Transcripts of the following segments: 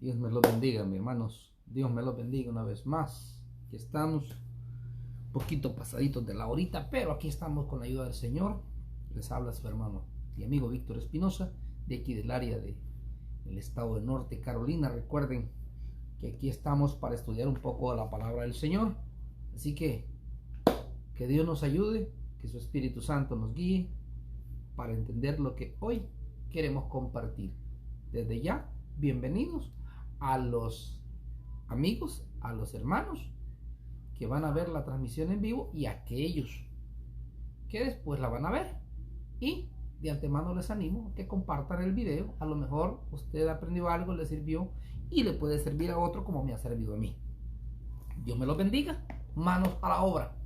Dios me lo bendiga, mis hermanos. Dios me lo bendiga una vez más. Aquí estamos, un poquito pasaditos de la horita, pero aquí estamos con la ayuda del Señor. Les habla su hermano y amigo Víctor Espinosa, de aquí del área del estado de Norte Carolina. Recuerden que aquí estamos para estudiar un poco de la palabra del Señor. Así que Dios nos ayude, que su Espíritu Santo nos guíe para entender lo que hoy queremos compartir. Desde ya, bienvenidos a los amigos, a los hermanos que van a ver la transmisión en vivo y a aquellos que después la van a ver. Y de antemano les animo a que compartan el video. A lo mejor usted aprendió algo, le sirvió y le puede servir a otro como me ha servido a mí. Dios me lo bendiga. Manos a la obra.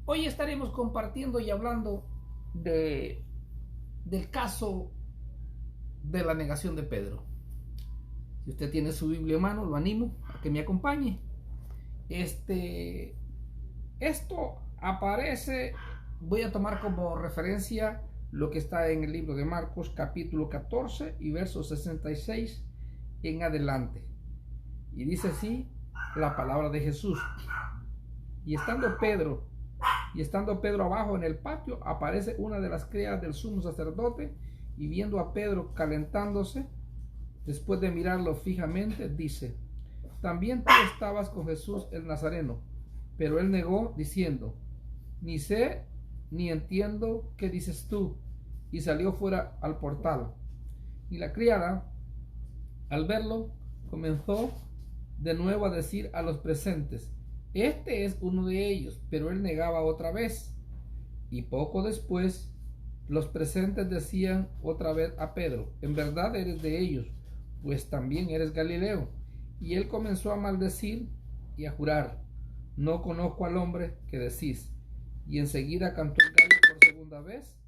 Hoy estaremos compartiendo y hablando del caso de la negación de Pedro. Si usted tiene su Biblia en mano, lo animo a que me acompañe. Esto aparece, voy a tomar como referencia lo que está en el libro de Marcos, capítulo 14 y versos 66 en adelante. Y dice así la palabra de Jesús. Y estando Pedro abajo en el patio, aparece una de las criadas del sumo sacerdote, y viendo a Pedro calentándose, después de mirarlo fijamente, dice: también tú estabas con Jesús el Nazareno. Pero él negó, diciendo: ni sé ni entiendo qué dices tú. Y salió fuera al portal. Y la criada, al verlo, comenzó de nuevo a decir a los presentes: este es uno de ellos. Pero él negaba otra vez. Y poco después, los presentes decían otra vez a Pedro: en verdad eres de ellos, pues también eres Galileo. Y él comenzó a maldecir y a jurar: no conozco al hombre que decís. Y enseguida cantó el gallo por segunda vez.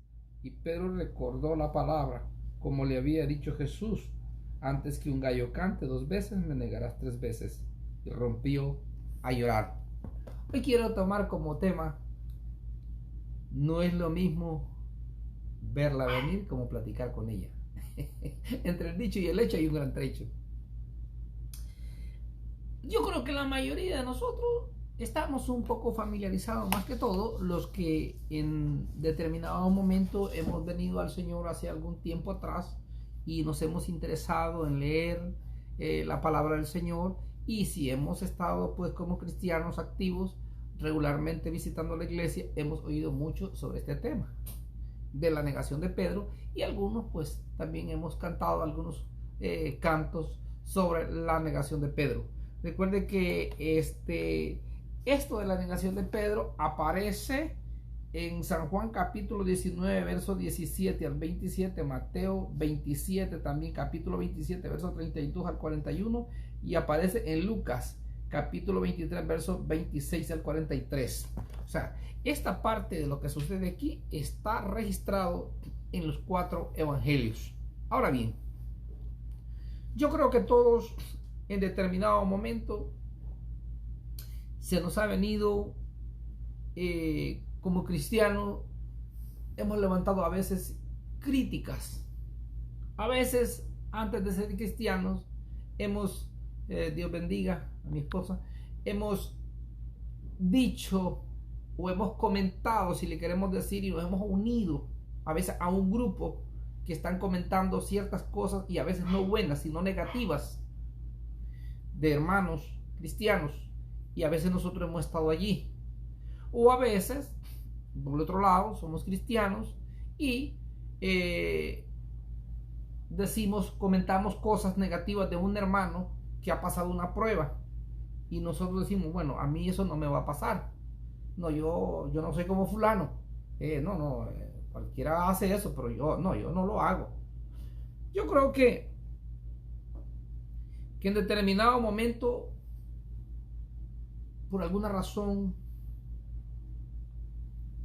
Y Pedro recordó la palabra, como le había dicho Jesús: antes que un gallo cante 2 veces, me negarás 3 veces. Y rompió a llorar. Hoy quiero tomar como tema: no es lo mismo verla venir como platicar con ella. Entre el dicho y el hecho hay un gran trecho. Yo creo que la mayoría de nosotros estamos un poco familiarizados, más que todo los que en determinado momento hemos venido al Señor hace algún tiempo atrás y nos hemos interesado en leer la palabra del Señor. Y si hemos estado pues como cristianos activos regularmente visitando la iglesia, hemos oído mucho sobre este tema de la negación de Pedro, y algunos pues también hemos cantado algunos cantos sobre la negación de Pedro. Recuerde que esto de la negación de Pedro aparece en San Juan capítulo 19 versos 17 al 27, Mateo 27 también capítulo 27 versos 32 al 41, y aparece en Lucas capítulo 23 versos 26 al 43. O sea, esta parte de lo que sucede aquí está registrado en los 4 evangelios. Ahora bien, yo creo que todos en determinado momento se nos ha venido como cristianos, hemos levantado a veces críticas. A veces antes de ser cristianos hemos, Dios bendiga a mi esposa, hemos dicho o hemos comentado, si le queremos decir, y nos hemos unido a veces a un grupo que están comentando ciertas cosas, y a veces no buenas sino negativas, de hermanos cristianos, y a veces nosotros hemos estado allí. O a veces por el otro lado somos cristianos y comentamos cosas negativas de un hermano que ha pasado una prueba, y nosotros decimos: bueno, a mí eso no me va a pasar. No, yo no soy como fulano. Cualquiera hace eso, pero yo no lo hago. Yo creo que en determinado momento, por alguna razón,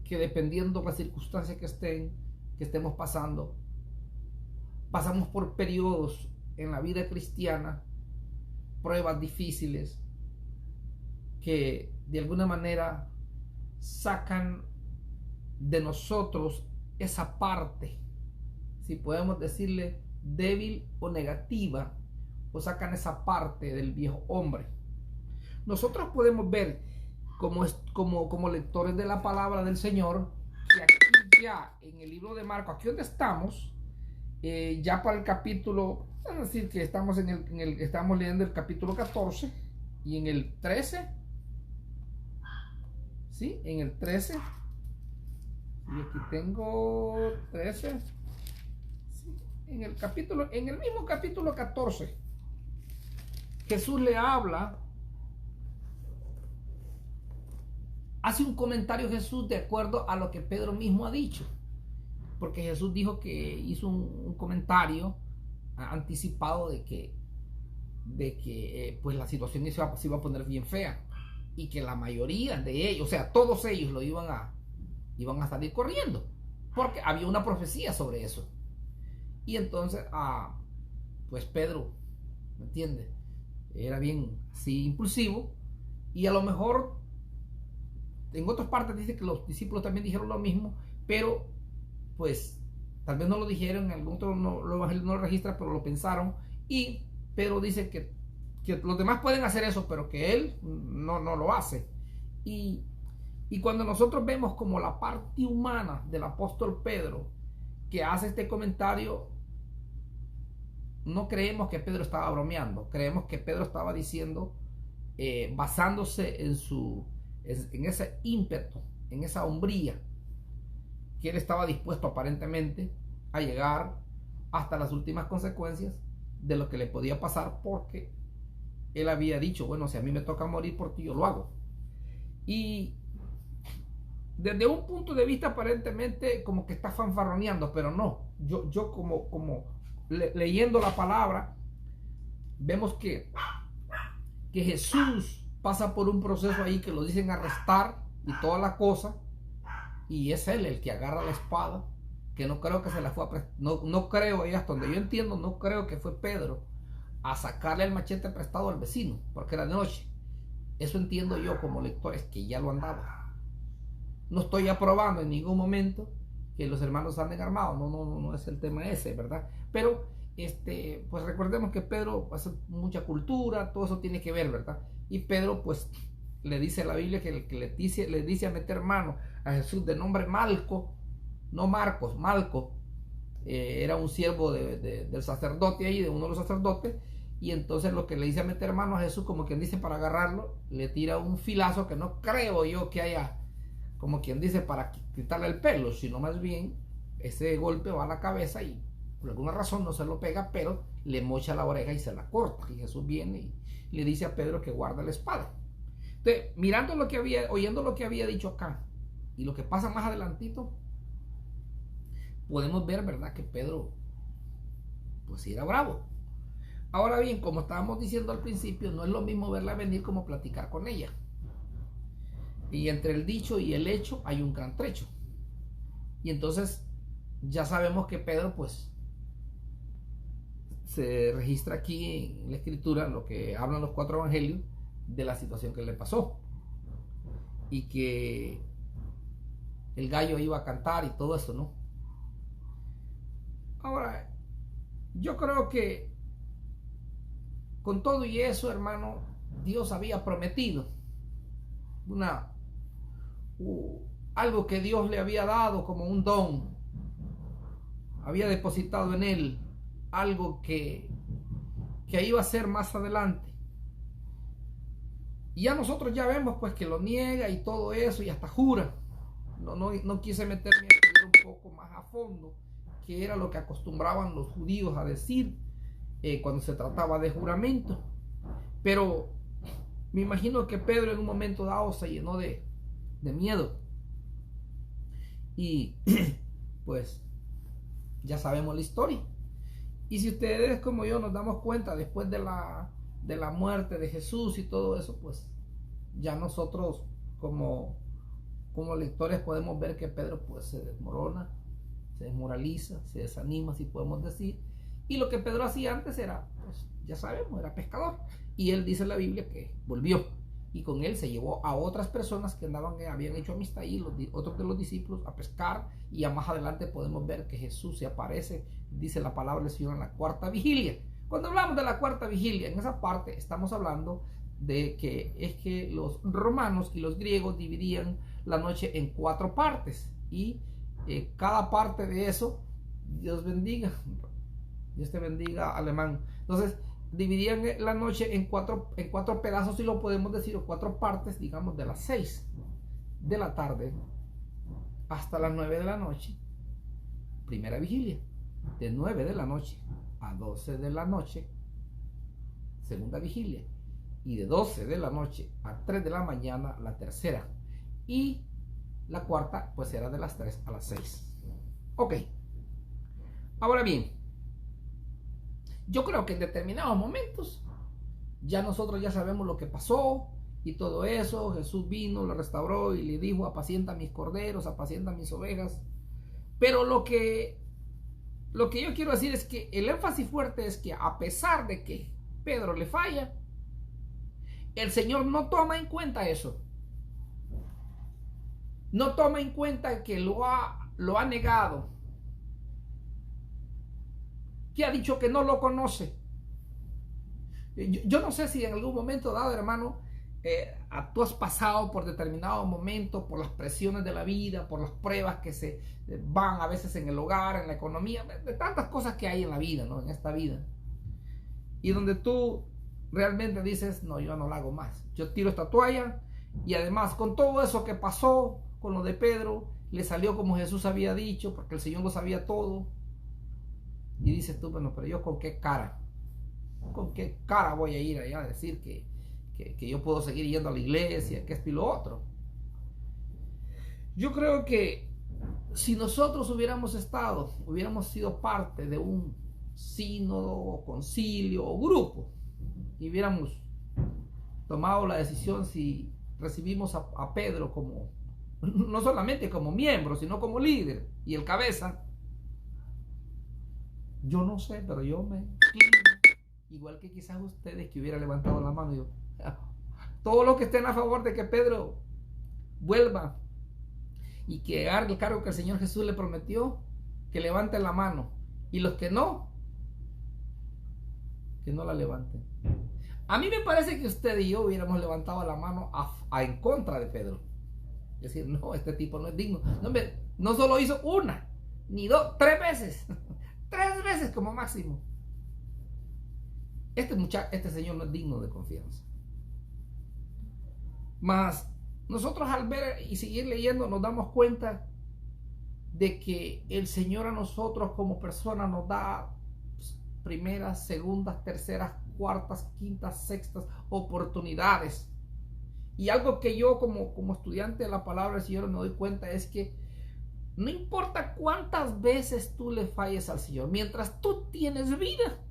que dependiendo de las circunstancias que estemos pasando, pasamos por periodos en la vida cristiana, pruebas difíciles, que de alguna manera sacan de nosotros esa parte, si podemos decirle débil o negativa, o sacan esa parte del viejo hombre. Nosotros podemos ver como lectores de la palabra del Señor que aquí ya en el libro de Marcos, aquí donde estamos, ya para el capítulo, es decir, que estamos, estamos leyendo el capítulo 14 y en el 13, ¿sí? En el 13, y aquí tengo 13, ¿sí? En el mismo capítulo 14, Jesús le habla, hace un comentario Jesús de acuerdo a lo que Pedro mismo ha dicho. Porque Jesús dijo que hizo un comentario anticipado de que pues la situación se iba a poner bien fea y que la mayoría de ellos, o sea, todos ellos iban a salir corriendo porque había una profecía sobre eso. Y entonces, pues Pedro, ¿me entiendes? Era bien así impulsivo y a lo mejor en otras partes dice que los discípulos también dijeron lo mismo, pero pues tal vez no lo dijeron, en algún otro no lo registra, pero lo pensaron. Y Pedro dice que los demás pueden hacer eso, pero que él no lo hace. Y cuando nosotros vemos como la parte humana del apóstol Pedro que hace este comentario, no creemos que Pedro estaba bromeando, creemos que Pedro estaba diciendo, basándose en ese ímpetu, en esa hombría, que él estaba dispuesto aparentemente a llegar hasta las últimas consecuencias de lo que le podía pasar, porque él había dicho, bueno, si a mí me toca morir por ti, yo lo hago. Y desde un punto de vista aparentemente como que está fanfarroneando, pero no, yo como leyendo la palabra, vemos que Jesús pasa por un proceso ahí que lo dicen arrestar y toda la cosa, y es él el que agarra la espada, que no creo que se la fue a no creo, y hasta donde yo entiendo, no creo que fue Pedro a sacarle el machete prestado al vecino, porque era de noche. Eso entiendo yo como lector, es que ya lo andaba. No estoy aprobando en ningún momento que los hermanos anden armados, no es el tema ese, ¿verdad? Pero pues recordemos que Pedro hace mucha cultura, todo eso tiene que ver, ¿verdad? Y Pedro pues le dice a la Biblia que le dice a meter mano a Jesús de nombre Malco, no Marcos, Malco, era un siervo del sacerdote ahí, de uno de los sacerdotes, y entonces lo que le dice a meter mano a Jesús, como quien dice, para agarrarlo, le tira un filazo que no creo yo que haya, como quien dice, para quitarle el pelo, sino más bien ese golpe va a la cabeza y por alguna razón no se lo pega, pero le mocha la oreja y se la corta. Y Jesús viene y le dice a Pedro que guarda la espada. Entonces, oyendo lo que había dicho acá y lo que pasa más adelantito, podemos ver, ¿verdad?, que Pedro pues sí era bravo. Ahora bien, como estábamos diciendo al principio, no es lo mismo verla venir como platicar con ella. Y entre el dicho y el hecho hay un gran trecho. Y entonces ya sabemos que Pedro pues se registra aquí en la escritura, lo que hablan los 4 evangelios, de la situación que le pasó. Y que el gallo iba a cantar y todo eso, ¿no? Ahora, yo creo que con todo y eso, hermano, Dios había prometido algo que Dios le había dado como un don. Había depositado en él algo que iba a ser más adelante. Y ya nosotros ya vemos pues que lo niega y todo eso y hasta jura. No quise meterme a estudiar un poco más a fondo qué era lo que acostumbraban los judíos a decir cuando se trataba de juramento. Pero me imagino que Pedro en un momento dado se llenó de miedo. Y pues ya sabemos la historia. Y si ustedes como yo nos damos cuenta después de la muerte de Jesús y todo eso, pues ya nosotros como lectores podemos ver que Pedro pues se desmorona, se desmoraliza, se desanima, si podemos decir. Y lo que Pedro hacía antes era, pues ya sabemos, era pescador. Y él dice en la Biblia que volvió. Y con él se llevó a otras personas que habían hecho amistad y otros de los discípulos a pescar. Y ya más adelante podemos ver que Jesús se aparece, dice la palabra del Señor, en la 4ª vigilia, Cuando hablamos de la cuarta vigilia, en esa parte estamos hablando de que es que los romanos y los griegos dividían la noche en 4 partes y cada parte de eso, Dios bendiga, Dios te bendiga, alemán. Entonces dividían la noche en cuatro pedazos, si lo podemos decir, o 4 partes, digamos, de las 6 de la tarde hasta las 9 de la noche, primera vigilia. De 9 de la noche a 12 de la noche, segunda vigilia. Y de 12 de la noche a 3 de la mañana, la tercera. Y la cuarta, pues era de las 3 a las 6. Ok. Ahora bien, yo creo que en determinados momentos ya nosotros ya sabemos lo que pasó y todo eso. Jesús vino, lo restauró y le dijo: apacienta mis corderos, apacienta mis ovejas. Pero lo que yo quiero decir es que el énfasis fuerte es que, a pesar de que Pedro le falla, el Señor no toma en cuenta eso. No toma en cuenta que lo ha negado, que ha dicho que no lo conoce. Yo no sé si en algún momento dado, hermano, tú has pasado por determinado momento, por las presiones de la vida, por las pruebas que se van a veces en el hogar, en la economía, de tantas cosas que hay en la vida, ¿no? En esta vida. Y donde tú realmente dices: no, yo no la hago más. Yo tiro esta toalla. Y además, con todo eso que pasó, con lo de Pedro, le salió como Jesús había dicho, porque el Señor lo sabía todo. Y dices tú: bueno, pero yo con qué cara voy a ir allá a decir que yo puedo seguir yendo a la iglesia, que esto y lo otro. Yo creo que si nosotros hubiéramos sido parte de un sínodo o concilio o grupo, y hubiéramos tomado la decisión, si recibimos a Pedro como, no solamente como miembro, sino como líder y el cabeza, yo no sé, pero yo me inclino, igual que quizás ustedes, que hubiera levantado la mano. Yo, todos los que estén a favor de que Pedro vuelva y que haga el cargo que el Señor Jesús le prometió, que levanten la mano, y los que no la levanten. A mí me parece que usted y yo hubiéramos levantado la mano en contra de Pedro. Es decir: no, este tipo no es digno. No solo hizo una, ni dos, 3 veces. 3 veces como máximo. Este señor no es digno de confianza. Mas nosotros, al ver y seguir leyendo, nos damos cuenta de que el Señor a nosotros como personas nos da primeras, segundas, terceras, cuartas, quintas, sextas oportunidades. Y algo que yo como estudiante de la palabra del Señor me doy cuenta es que no importa cuántas veces tú le falles al Señor, mientras tú tienes vida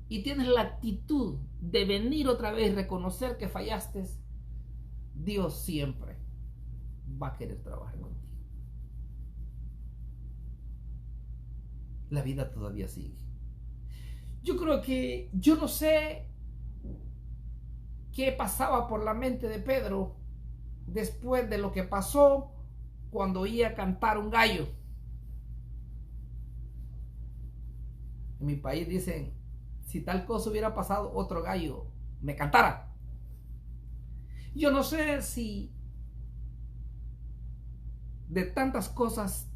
y tienes la actitud de venir otra vez y reconocer que fallaste, Dios siempre va a querer trabajar contigo. La vida todavía sigue. Yo creo que, yo no sé qué pasaba por la mente de Pedro después de lo que pasó cuando oía cantar un gallo. En mi país dicen: si tal cosa hubiera pasado, otro gallo me cantara. Yo no sé si de tantas cosas,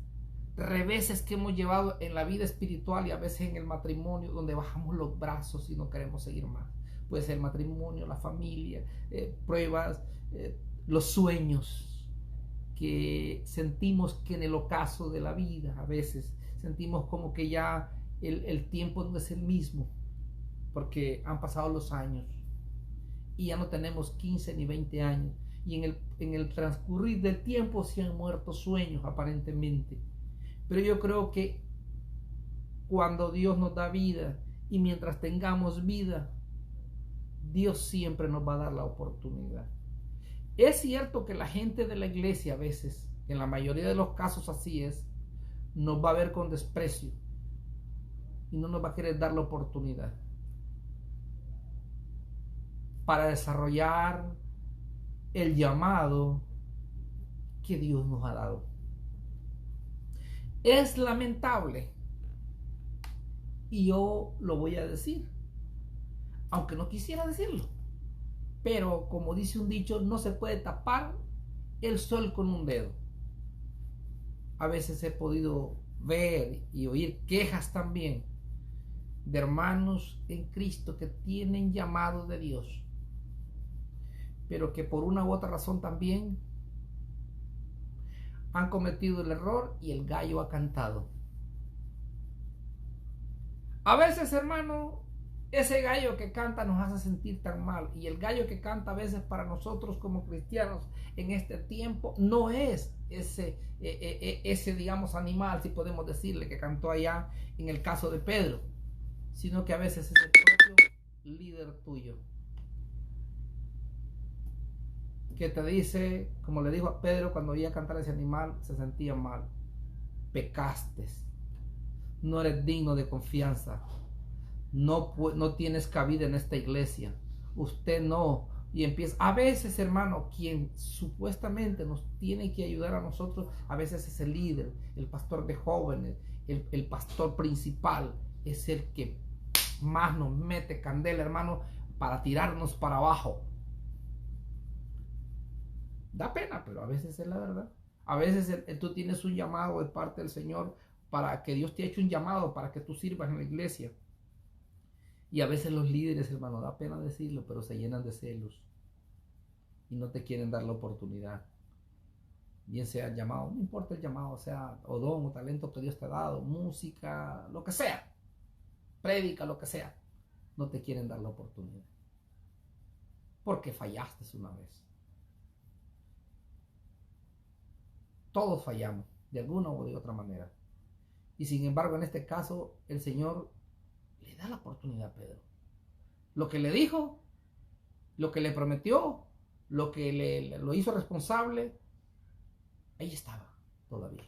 reveses que hemos llevado en la vida espiritual y a veces en el matrimonio, donde bajamos los brazos y no queremos seguir más. Puede ser el matrimonio, la familia, pruebas, los sueños, que sentimos que en el ocaso de la vida a veces sentimos como que ya el tiempo no es el mismo, porque han pasado los años y ya no tenemos 15 ni 20 años, y en el transcurrir del tiempo se han muerto sueños aparentemente. Pero yo creo que cuando Dios nos da vida, y mientras tengamos vida, Dios siempre nos va a dar la oportunidad. Es cierto que la gente de la iglesia, a veces, en la mayoría de los casos así es, nos va a ver con desprecio y no nos va a querer dar la oportunidad para desarrollar el llamado que Dios nos ha dado. Es lamentable Y yo lo voy a decir, aunque no quisiera decirlo. Pero como dice un dicho, no se puede tapar el sol con un dedo. A veces he podido ver y oír quejas también de hermanos en Cristo que tienen llamado de Dios, pero que por una u otra razón también han cometido el error y el gallo ha cantado. A veces, hermano, ese gallo que canta nos hace sentir tan mal, y el gallo que canta a veces para nosotros como cristianos en este tiempo no es ese digamos animal, si podemos decirle, que cantó allá en el caso de Pedro, sino que a veces es el propio líder tuyo, que te dice, como le dijo a Pedro cuando oía cantar a ese animal, se sentía mal: pecaste, no eres digno de confianza, no tienes cabida en esta iglesia, usted no. Y empieza, a veces, hermano, quien supuestamente nos tiene que ayudar a nosotros, a veces es el líder, el pastor de jóvenes, el pastor principal, es el que más nos mete candela, hermano, para tirarnos para abajo. Da pena, pero a veces es la verdad. A veces tú tienes un llamado de parte del Señor, para que Dios te ha hecho un llamado para que tú sirvas en la iglesia. Y a veces los líderes, hermano, da pena decirlo, pero se llenan de celos y no te quieren dar la oportunidad. Bien sea el llamado, no importa el llamado, sea o don o talento que Dios te ha dado, música, lo que sea, prédica, lo que sea, no te quieren dar la oportunidad porque fallaste una vez. Todos fallamos de alguna o de otra manera, y sin embargo en este caso el Señor le da la oportunidad a Pedro. Lo que le dijo, lo que le prometió, lo que lo hizo responsable, ahí estaba todavía.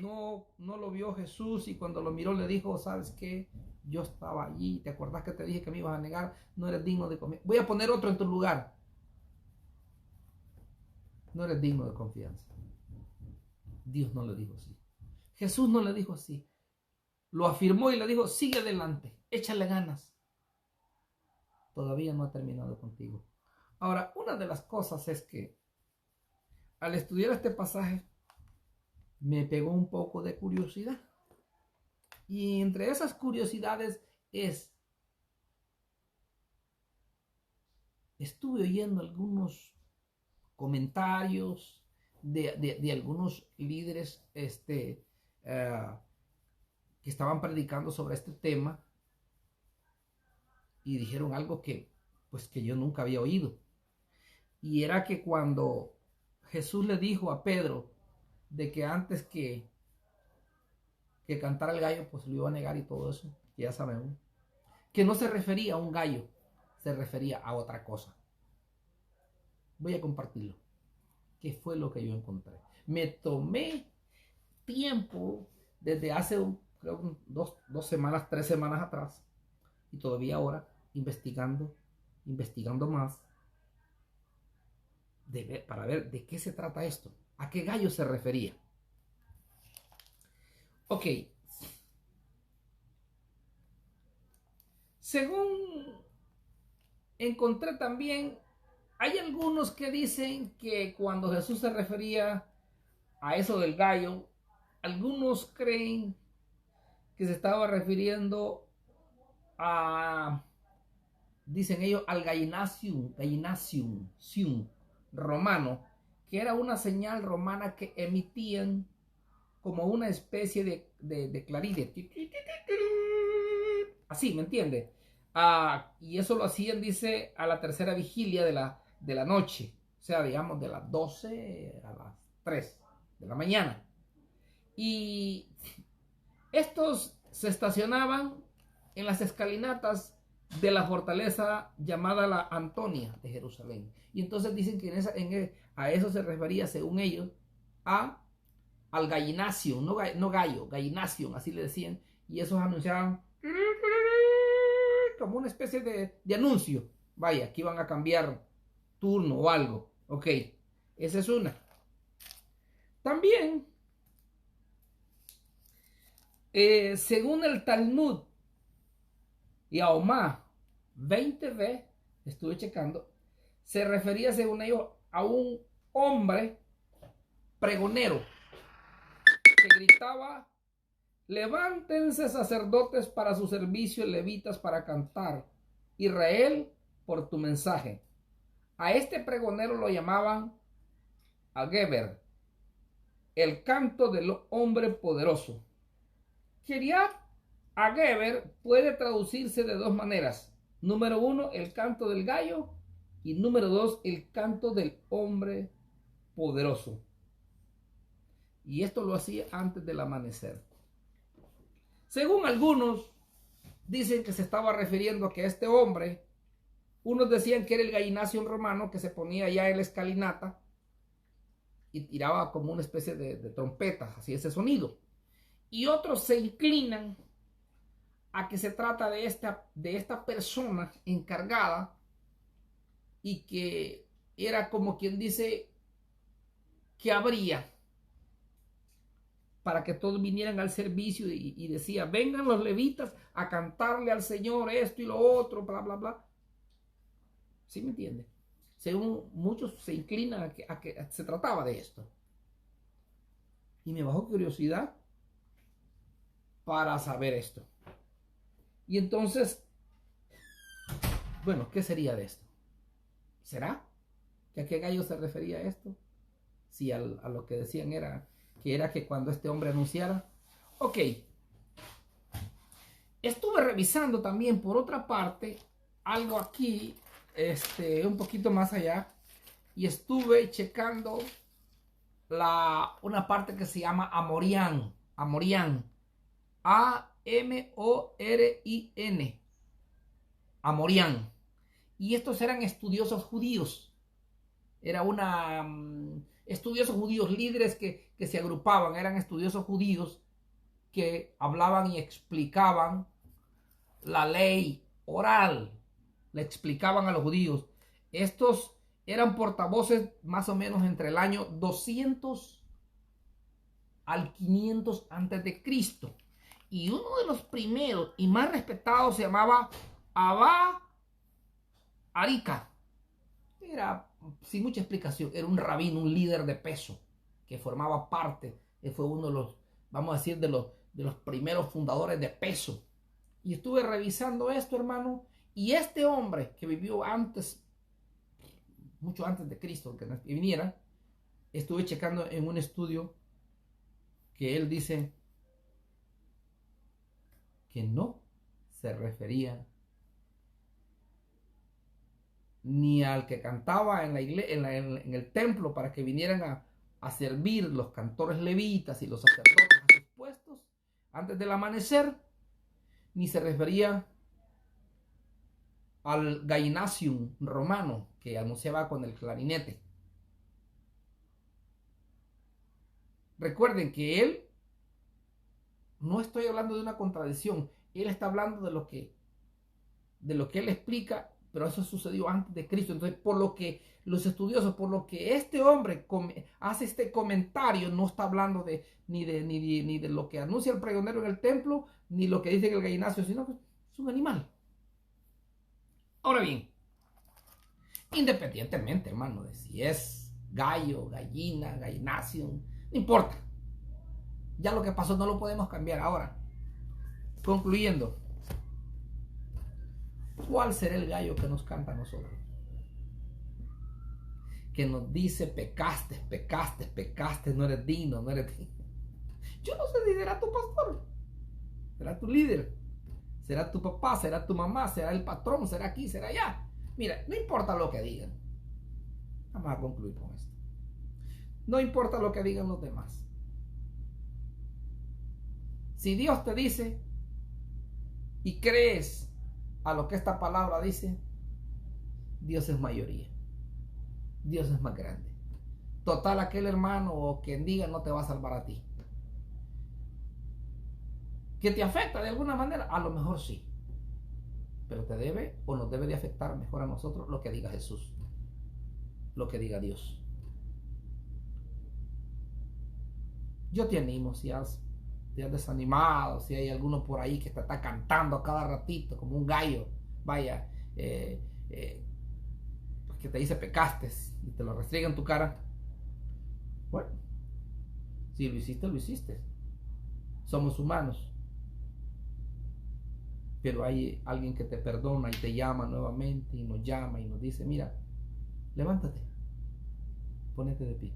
No lo vio Jesús, y cuando lo miró le dijo: ¿sabes qué? Yo estaba allí, ¿te acordás que te dije que me ibas a negar? No eres digno de comer. Voy a poner otro en tu lugar. No eres digno de confianza. Dios no le dijo así. Jesús no le dijo así. Lo afirmó y le dijo: sigue adelante, échale ganas. Todavía no ha terminado contigo. Ahora, una de las cosas es que al estudiar este pasaje me pegó un poco de curiosidad. Y entre esas curiosidades estuve oyendo algunos comentarios de algunos líderes que estaban predicando sobre este tema, y dijeron algo que yo nunca había oído. Y era que cuando Jesús le dijo a Pedro de que antes que cantara el gallo, pues lo iba a negar y todo eso, ya sabemos, que no se refería a un gallo, se refería a otra cosa. Voy a compartirlo. ¿Qué fue lo que yo encontré? Me tomé tiempo desde hace creo, dos semanas, 3 semanas atrás, y todavía ahora investigando más para ver de qué se trata esto, a qué gallo se refería. Ok, según encontré también, hay algunos que dicen que cuando Jesús se refería a eso del gallo, algunos creen que se estaba refiriendo a, dicen ellos, al gallinacium romano, que era una señal romana que emitían como una especie de clarín, así, ¿me entiende? Y eso lo hacían, dice, a la tercera vigilia de la noche, o sea, digamos de las 12 a las 3 de la mañana. Y estos se estacionaban en las escalinatas de la fortaleza llamada la Antonia de Jerusalén. Y entonces dicen que a eso se refería, según ellos, al gallinacio, no gallo, gallinacio, así le decían. Y esos anunciaban como una especie de anuncio. Vaya, que iban a cambiar turno o algo. Ok, esa es una. También, según el Talmud, y Ahumá 20b, estuve checando, se refería según ellos a un hombre pregonero que gritaba: levántense sacerdotes para su servicio, levitas para cantar, Israel por tu mensaje. A este pregonero lo llamaban Ageber, el canto del hombre poderoso. Kiriat Ageber puede traducirse de dos maneras. Número uno, el canto del gallo, y número dos, el canto del hombre poderoso. Y esto lo hacía antes del amanecer. Según algunos, dicen que se estaba refiriendo a que este hombre, unos decían que era el gallinacio romano que se ponía ya en la escalinata y tiraba como una especie de trompeta, así ese sonido. Y otros se inclinan a que se trata de esta persona encargada y que era como quien dice que abría para que todos vinieran al servicio y decía: vengan los levitas a cantarle al Señor esto y lo otro, bla, bla, bla. ¿Sí me entiende? Según muchos se inclinan a que se trataba de esto. Y me bajó curiosidad para saber esto. Y entonces, bueno, ¿qué sería de esto? ¿Será que a qué gallo se refería esto? Si a lo que decían era que cuando este hombre anunciara. Ok. Estuve revisando también por otra parte algo aquí, un poquito más allá, y estuve checando una parte que se llama Amorian. Amorian. A-M-O-R-I-N. Amorian. Y estos eran estudiosos judíos. Era estudiosos judíos, líderes que se agrupaban, eran estudiosos judíos que hablaban y explicaban la ley oral, le explicaban a los judíos. Estos eran portavoces más o menos entre el año 200 al 500 antes de Cristo. Y uno de los primeros y más respetados se llamaba Abba Arika. Era, sin mucha explicación, era un rabino, un líder de peso que formaba parte, fue uno de los, vamos a decir, de los primeros fundadores de peso. Y estuve revisando esto, hermano, y este hombre que vivió antes, mucho antes de Cristo, que viniera, estuve checando en un estudio que él dice que no se refería ni al que cantaba en la iglesia, en el templo para que vinieran a servir los cantores levitas y los sacerdotes a sus puestos antes del amanecer, ni se refería al gallinacium romano que anunciaba con el clarinete. Recuerden que él, no estoy hablando de una contradicción, él está hablando de lo que él explica, pero eso sucedió antes de Cristo. Entonces, por lo que los estudiosos, por lo que este hombre hace este comentario, no está hablando ni de lo que anuncia el pregonero en el templo, ni lo que dice el gallinacio, sino que es un animal. Ahora bien, independientemente, hermano, de si es gallo, gallina, gallinacio, no importa. Ya lo que pasó no lo podemos cambiar. Ahora, concluyendo, ¿cuál será el gallo que nos canta a nosotros? Que nos dice: pecaste, pecaste, pecaste, no eres digno, no eres digno. Yo no sé si será tu pastor, será tu líder, será tu papá, será tu mamá, será el patrón, será aquí, será allá. Mira, no importa lo que digan. Vamos a concluir con esto. No importa lo que digan los demás. Si Dios te dice y crees a lo que esta palabra dice, Dios es mayoría. Dios es más grande. Total, aquel hermano o quien diga no te va a salvar a ti. ¿Que te afecta de alguna manera? A lo mejor sí. Pero te debe o nos debe de afectar mejor a nosotros lo que diga Jesús, lo que diga Dios. Yo te animo, si has te has desanimado, si hay alguno por ahí que te está cantando a cada ratito como un gallo, vaya, que te dice pecaste y te lo restriega en tu cara, bueno, si lo hiciste, lo hiciste. Somos humanos. Pero hay alguien que te perdona y te llama nuevamente y nos llama y nos dice, mira, levántate, ponete de pie.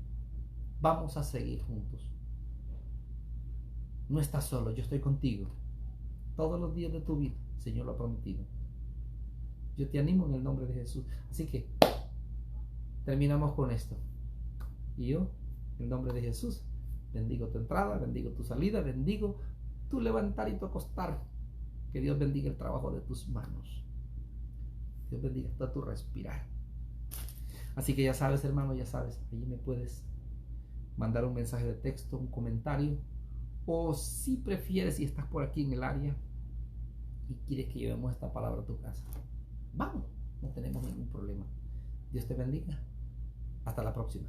Vamos a seguir juntos. No estás solo, yo estoy contigo. Todos los días de tu vida, el Señor lo ha prometido. Yo te animo en el nombre de Jesús. Así que terminamos con esto. Y yo, en el nombre de Jesús, bendigo tu entrada, bendigo tu salida, bendigo tu levantar y tu acostar. Que Dios bendiga el trabajo de tus manos. Dios bendiga todo tu respirar. Así que ya sabes, hermano, ya sabes, allí me puedes mandar un mensaje de texto, un comentario, o si prefieres, si estás por aquí en el área y quieres que llevemos esta palabra a tu casa, vamos, no tenemos ningún problema. Dios te bendiga. Hasta la próxima.